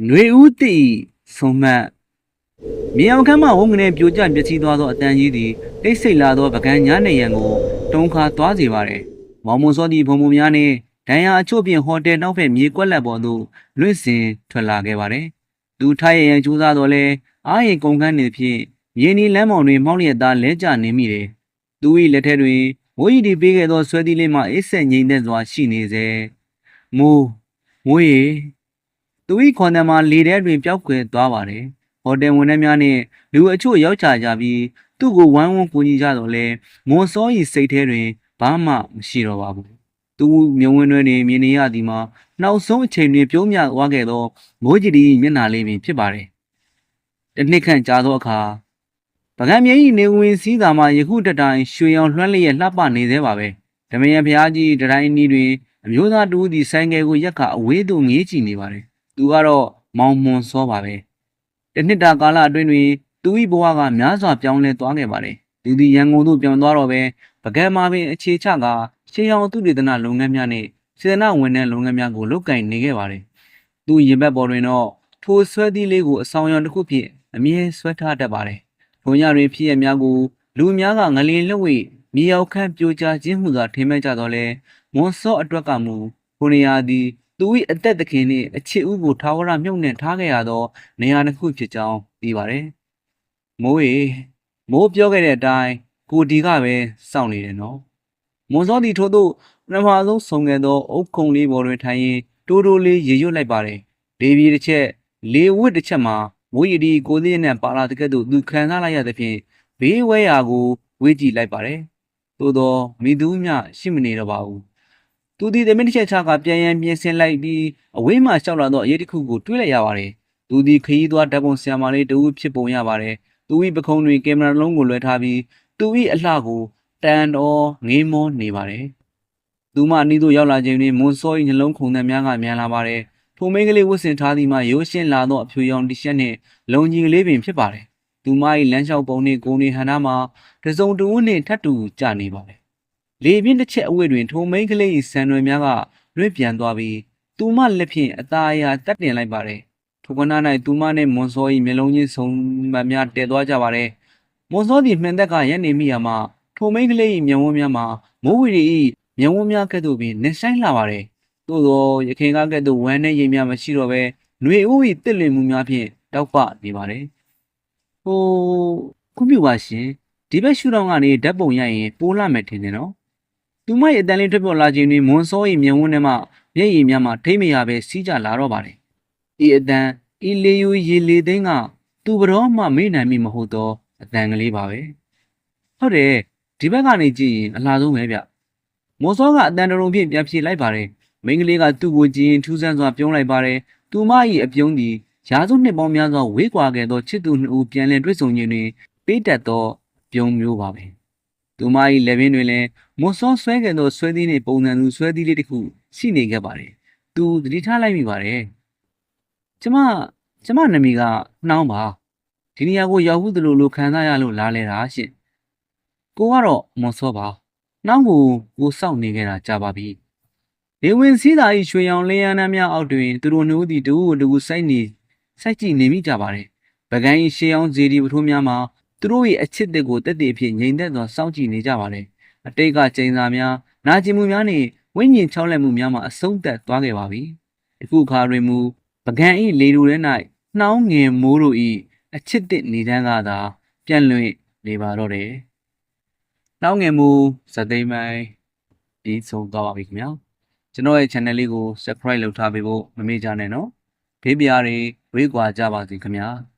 ຫນွေဦးတိဆုံးမတ်မြေအောင်ခမ်းမှဝုန်းကနေပြိုကျပျက်စီးသွားသောအတန်ကြီးသည်တိတ်ဆိတ်လာသောပကံညာနေရန်ကိုတုံခါသွားစေပါသည်မောင်မွန်စောသည့်ဘုံဘုံများနှင့်ဒဏ်ရာအချို့ဖြင့်ဟိုတယ်နောက်ဖက်မြေကွက်လက်ပေါ်သို့လွင့်စင်ထွက်လာခဲ့ပါသည်သူထားရရန်ကြိုးစားတော်လဲအားရင်ကုန်ခန်းနေဖြင့်မြေနီလမ်းပေါ်တွင်မောက်လျက်သားလဲကျနေမိတယ်သူ၏လက်ထက်တွင်မိုးရီတီပေးခဲ့သောဆွဲသီးလေးမှအိတ်ဆက်ငိမ့်သက်စွာရှိနေစေမိုးရီသူ၏ခွန်တံမှာလေထဲတွင်ပျောက်ကွယ်သွားပါတယ်ဟိုတယ်ဝန်ထမ်းများနှင့်လူအချို့ရောက်ချကြပြီးသူ့ကိုဝိုင်းဝန်းကူညီကြတော့လဲမွန်စော၏စိတ်ထဲတွင်ဘာမှမရှိတော့ပါဘူးသူမြုံဝင်းတွင်မြင်နေရသည်မှာနောက်ဆုံးအချိန်တွင်ပြုံးမြသွားခဲ့သောမိုးကြီး၏မျက်နှာလေးပင်ဖြစ်ပါတယ်တစ်နှစ်ခန့်ကြာသောအခါပကံမြင်း၏နေဝင်စည်းသာမှယခုတတိုင်ရွှေရောင်လွှမ်းလျက်လှပနေသေးပါပဲဓမယံဖျားကြီးတတိုင်းနီးတွင်အမျိုးသားတူသည်ဆိုင်ကယ်ကိုရက်ကအဝေးသို့ငေးကြည့်နေပါတယ်သူကတော့မောင်မွန်စောပါပဲတစ်နှစ်တာကာလအတွင်းတွင်သူ၏ဘဝကများစွာပြောင်းလဲသွားခဲ့ပါတယ်သူသည်ရန်ကုန်သို့ပြန်သွားတော့ပဲပကံမှာပင်အခြေချကရှေးဟောင်းသုတေသနလုပ်ငန်းများနှင့်စေတနာဝန်ထမ်းလုပ်ငန်းများကိုလုပ်ကိုင်နေခဲ့ပါတယ်သူရင်ဘတ်ပေါ်တွင်တော့ထိုဆွဲသီးလေးကိုအဆောင်ရောင်တစ်ခုဖြင့်အမြဲဆွဲထားတတ်ပါတယ်ထိုညတွင်ဖြစ်ရများကိုလူများကငလင်လှုပ်ဝိမြေရောက်ခန့်ပြိုကျခြင်းဟုသာထင်မဲ့ကြတော့လဲမွန်စောအတွက်ကမူကိုနေရာသည်သူ၏အသက်သခင်နှင့်အချစ်ဦးကိုထာဝရမြုပ်နှံထားခဲ့ရသောနေရာတစ်ခုဖြစ်ကြောင်းသိပါတယ်။မိုးပြောခဲ့တဲ့အတိုင်းကိုဒီကပဲစောင့်နေတယ်နော်။မွန်စောသည်ထို့သို့ပထမဆုံးဆုံခဲ့သောအုတ်ခုံလေးပေါ်တွင်ထိုင်ရင်တိုးတိုးလေးရေရွတ်လိုက်ပါတယ်။လေပြေတစ်ချက်လေဝစ်တစ်ချက်မှာမိုးရီဒီကိုသေးနဲ့ပါလာတဲ့ကဲ့သို့သူခံစားလိုက်ရသဖြင့်ဘေးဝဲရာကိုဝေးကြည့်လိုက်ပါတယ်။သို့သောမိသူမျှရှိမနေတော့ပါဘူး။သူသည်သမင်းတစ်ချက်ချကပြန်ရန်ပြင်ဆင်လိုက်ပြီးအဝေးမှရှောက်လာသောအရေးတစ်ခုကိုတွေးလိုက်ရပါတယ်။သူသည်ခရီးသွားဓာတ်ပုံဆရာမလေးတူဖြစ်ပုံရပါတယ်။သူ၏ပခုံးတွင်ကင်မရာလုံးကိုလွှဲထားပြီးသူ၏အလှကိုတန်တော်ငေးမောနေပါတယ်။သူမအနီးသို့ရောက်လာချိန်တွင်မွန်စော၏နှလုံးခုန်သံများကမြန်လာပါတယ်။ထိုမိန်းကလေးဝတ်ဆင်ထားသည်မှာရိုးရှင်းလာသောအဖြူရောင်တီရှပ်နှင့်လုံကြီးကလေးပင်ဖြစ်ပါတယ်။သူမ၏လမ်းလျှောက်ပုံနှင့်ကိုယ်တွင်ဟန်နာမှာတစုံတဦးနှင့်ထပ်တူကျနေပါတယ်။လေပြင်းတစ်ချက်အဝတ်တွင်ထိုမိန်းကလေး၏ဆံရွယ်များကလွင့်ပြန်သွားပြီးသူမလက်ဖြင့်အသားအရာတက်တင်လိုက်ပါတယ်။ထိုကနာ၌သူမနှင့်မွန်စော၏မျက်လုံးချင်းစုံမှန်များတည်သွားကြပါတယ်။မွန်စောသည်မှန်သက်ကရက်နေမိရာမှာထိုမိန်းကလေး၏မျက်ဝန်းများမှာမိုးဝီရီ၏မျက်ဝန်းများကဲ့သို့ပင်နှဆိုင်လာပါတယ်။သို့သောရခင်ကကဲ့သို့ဝမ်းနဲ့ရိပ်များမရှိတော့ဘဲຫນွေဦး၏တစ်လွင်မှုများဖြင့်တောက်ပနေပါတယ်။ခွင့်ပြုပါရှင်ဒီဘက်ရှုထောင့်ကနေဓာတ်ပုံရိုက်ရင်ပိုးလာမယ်ထင်တယ်နော်။သူမ၏အတန်လေးထွက်ပေါ်လာခြင်းတွင်မွန်စော၏မျက်ဝန်းထဲမှမျက်ရည်များမှထိမ့်မရပဲစီးကြလာတော့ပါတယ်။ဤအတန်ဤလေယူရေလေသိန်းကသူဘတော်မှမေ့နိုင်မိမဟုတ်သောအတန်ကလေးပါပဲ။ဟုတ်တယ်ဒီဘက်ကနေကြည့်ရင်အလားဆုံးပဲဗျ။မွန်စောကအတန်တရုံဖြင့်ပြန်ဖြေလိုက်ပါတယ်။မိန်းကလေးကသူ့ကိုကြည့်ရင်ထူးဆန်းစွာပြုံးလိုက်ပါတယ်။သူမ၏အပြုံးသည်ရာစုနှစ်ပေါင်းများစွာဝေးကွာခဲ့သောချစ်သူနှစ်ဦးပြန်လည်တွေ့ဆုံခြင်းတွင်ပေးတတ်သောပြုံးမျိုးပါပဲ။သူမ၏လက်ပင်တွင်လည်းမွန်စောဆွဲခဲ့သောဆွဲသီးနှင့်ပုံစံသူဆွဲသီးလေးတစ်ခုရှိနေခဲ့ပါတယ်။သူသတိထားလိုက်မိပါတယ်။ကျမနာမည်ကနှောင်းပါ။ဒီနေရာကိုရောက်ဘူးသလိုခံစားရလို့လာလဲတာရှင့်။ကိုကတော့မွန်စောပါ။နှောင်းကိုစောင့်နေခဲ့တာကြာပါပြီ။လေဝင်စည်းသာ၏ရွှေရောင်လင်းရမ်းများအောက်တွင်သူတို့နှစ်ဦးသည်တူစိုက်ကြည့်နေမိကြပါတယ်။ပကံ၏ရှေးအောင်ဇေဒီပထိုးများမှာသူတို့၏အချစ်တစ်ကိုတက်တည်အဖြစ်ငြိမ်သက်စွာစောင့်ကြည့်နေကြပါတယ်။အတိတ်ကကျိန်စာများနာကျင်မှုများနှင့်ဝိညာဉ်ချောက်လက်မှုများမှအဆုံးသတ်သွားခဲ့ပါပြီ။အခုအခါတွင်မူပကံ၏လေတူထဲ၌နှောင်းငင်မိုးတို့၏အချစ်တစ်နေတန်းကသာပြန့်လွင့်နေပါတော့တယ်။နှောင်းငင်မိုးဇသိမ်းပိုင်းပြီးဆုံးသွားပါပြီခင်ဗျာ။ကျွန်တော်ရဲ့ channel လေးကို subscribe လုပ်ထားပေးဖို့မမေ့ကြနဲ့နော်။ဖေးပြားတွေဝေးကွာကြပါစေခင်ဗျာ။